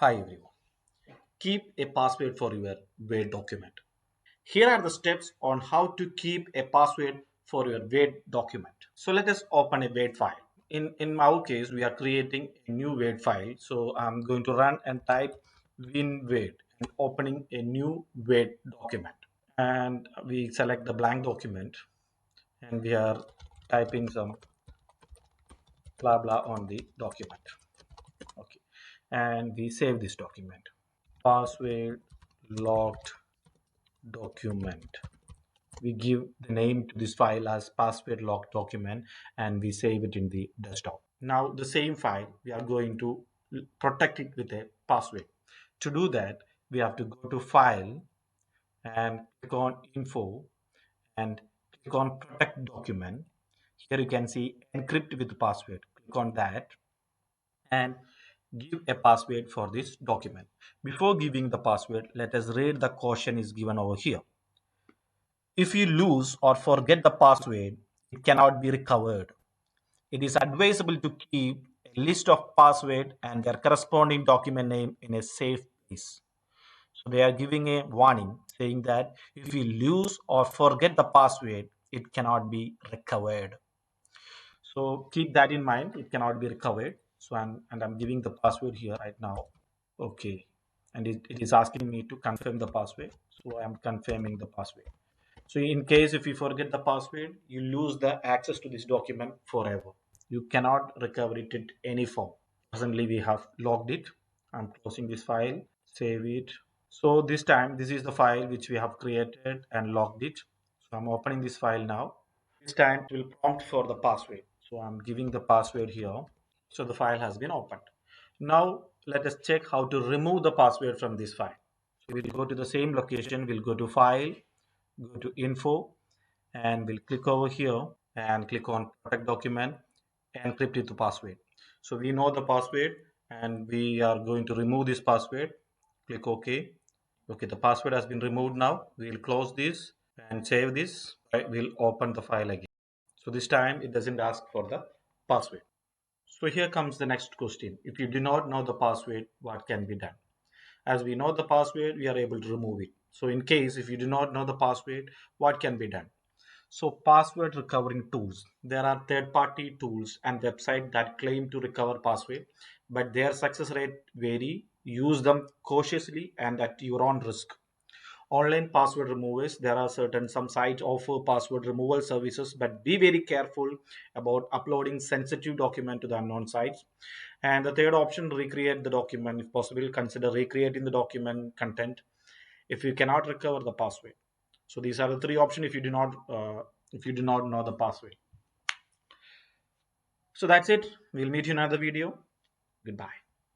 Hi everyone. Keep a password for your Word document. Here are the steps on how to keep a password for your Word document. So let us open a Word file. In our case, we are creating a new Word file. So I'm going to run and type WinWord and opening a new Word document. And we select the blank document and we are typing some blah blah on the document. Okay. And we save this document. Password locked document. We give the name to this file as password lock document and we save it in the desktop. Now the same file we are going to protect it with a password. To do that, we have to go to file and click on info and click on protect document. Here you can see encrypt with password. Click on that and give a password for this document. Before giving the password, let us read the caution is given over here. If you lose or forget the password, it cannot be recovered. It is advisable to keep a list of passwords and their corresponding document name in a safe place. So they are giving a warning saying that if you lose or forget the password, it cannot be recovered. So keep that in mind. It cannot be recovered. So I'm giving the password here right now. Okay. And it is asking me to confirm the password. So I'm confirming the password. So in case if you forget the password, you lose the access to this document forever. You cannot recover it in any form. Presently we have logged it. I'm closing this file, save it. So this time, this is the file which we have created and logged it. So I'm opening this file now. This time it will prompt for the password. So I'm giving the password here. So the file has been opened. Now let us check how to remove the password from this file. So we'll go to the same location. We'll go to file, go to info, and we'll click over here and click on protect document, encrypt it to password. So we know the password and we are going to remove this password. Click OK. Okay, the password has been removed now. We'll close this and save this. Right, we'll open the file again. So this time it doesn't ask for the password. So here comes the next question. If you do not know the password, what can be done? As we know the password, we are able to remove it. So in case if you do not know the password, what can be done? So password recovering tools. There are third-party tools and websites that claim to recover password, but their success rate vary. Use them cautiously and at your own risk. Online password removers, there are some sites offer password removal services, but be very careful about uploading sensitive document to the unknown sites. And the third option, recreate the document. If possible, consider recreating the document content if you cannot recover the password. So these are the three options if you do not know the password. So that's it. We'll meet you in another video. Goodbye.